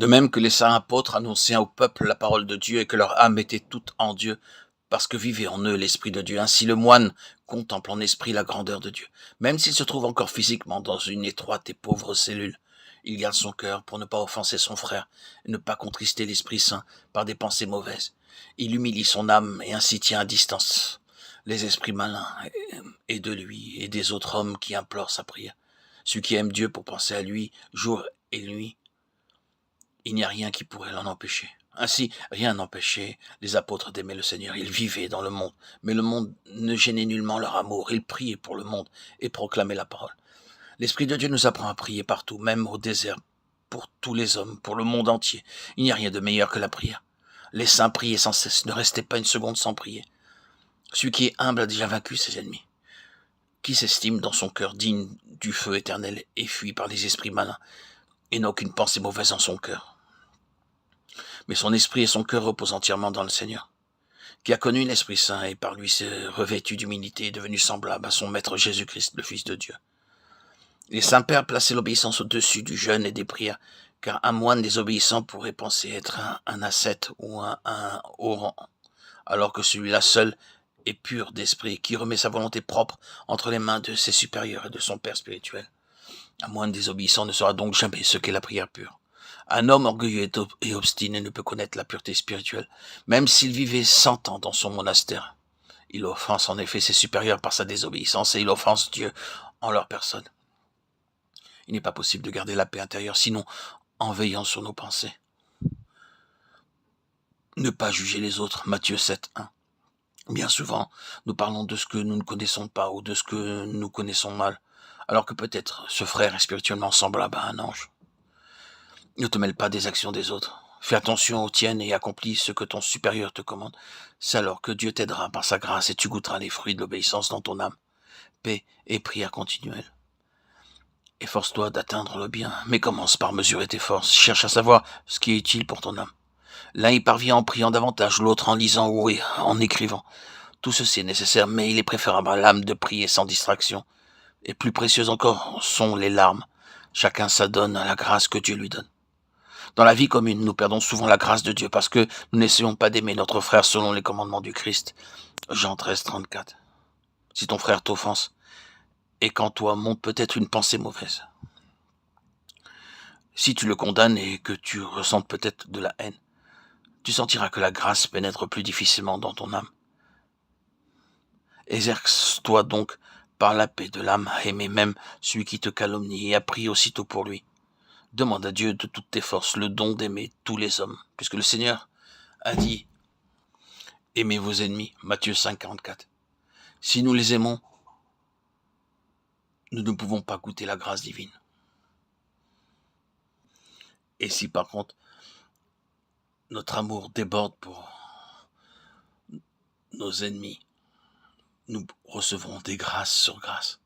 De même que les saints apôtres annonçaient au peuple la parole de Dieu et que leur âme était toute en Dieu, parce que vivait en eux l'Esprit de Dieu. Ainsi le moine contemple en esprit la grandeur de Dieu. Même s'il se trouve encore physiquement dans une étroite et pauvre cellule, il garde son cœur pour ne pas offenser son frère et ne pas contrister l'Esprit Saint par des pensées mauvaises. Il humilie son âme et ainsi tient à distance les esprits malins et de lui et des autres hommes qui implorent sa prière. Celui qui aime Dieu pour penser à lui jour et nuit, il n'y a rien qui pourrait l'en empêcher. Ainsi, rien n'empêchait les apôtres d'aimer le Seigneur. Ils vivaient dans le monde, mais le monde ne gênait nullement leur amour. Ils priaient pour le monde et proclamaient la parole. L'Esprit de Dieu nous apprend à prier partout, même au désert, pour tous les hommes, pour le monde entier. Il n'y a rien de meilleur que la prière. Les saints priaient sans cesse, ne restez pas une seconde sans prier. Celui qui est humble a déjà vaincu ses ennemis. Qui s'estime dans son cœur digne du feu éternel et fuit par les esprits malins et n'a aucune pensée mauvaise en son cœur. Mais son esprit et son cœur reposent entièrement dans le Seigneur, qui a connu l'Esprit Saint et par lui s'est revêtu d'humilité et devenu semblable à son Maître Jésus-Christ, le Fils de Dieu. Les saints pères plaçaient l'obéissance au-dessus du jeûne et des prières, car un moine désobéissant pourrait penser être un ascète ou un orant, alors que celui-là seul est pur d'esprit, qui remet sa volonté propre entre les mains de ses supérieurs et de son Père spirituel. Un moine désobéissant ne saura donc jamais ce qu'est la prière pure. Un homme orgueilleux et obstiné ne peut connaître la pureté spirituelle, même s'il vivait 100 ans dans son monastère. Il offense en effet ses supérieurs par sa désobéissance et il offense Dieu en leur personne. Il n'est pas possible de garder la paix intérieure, sinon en veillant sur nos pensées. Ne pas juger les autres, Matthieu 7, 1. Bien souvent, nous parlons de ce que nous ne connaissons pas ou de ce que nous connaissons mal, alors que peut-être ce frère est spirituellement semblable à un ange. Ne te mêle pas des actions des autres. Fais attention aux tiennes et accomplis ce que ton supérieur te commande. C'est alors que Dieu t'aidera par sa grâce et tu goûteras les fruits de l'obéissance dans ton âme. Paix et prière continuelle. Efforce-toi d'atteindre le bien, mais commence par mesurer tes forces. Cherche à savoir ce qui est utile pour ton âme. L'un y parvient en priant davantage, l'autre en lisant ou en écrivant. Tout ceci est nécessaire, mais il est préférable à l'âme de prier sans distraction. Et plus précieuses encore sont les larmes. Chacun s'adonne à la grâce que Dieu lui donne. Dans la vie commune, nous perdons souvent la grâce de Dieu parce que nous n'essayons pas d'aimer notre frère selon les commandements du Christ. Jean 13, 34. Si ton frère t'offense, et qu'en toi monte peut-être une pensée mauvaise. Si tu le condamnes et que tu ressentes peut-être de la haine, tu sentiras que la grâce pénètre plus difficilement dans ton âme. Exerce-toi donc par la paix de l'âme à aimer même celui qui te calomnie et à prier aussitôt pour lui. Demande à Dieu de toutes tes forces le don d'aimer tous les hommes, puisque le Seigneur a dit « Aimez vos ennemis » Matthieu 5, 44. Si nous les aimons, nous ne pouvons pas goûter la grâce divine. Et si par contre, notre amour déborde pour nos ennemis, nous recevrons des grâces sur grâce.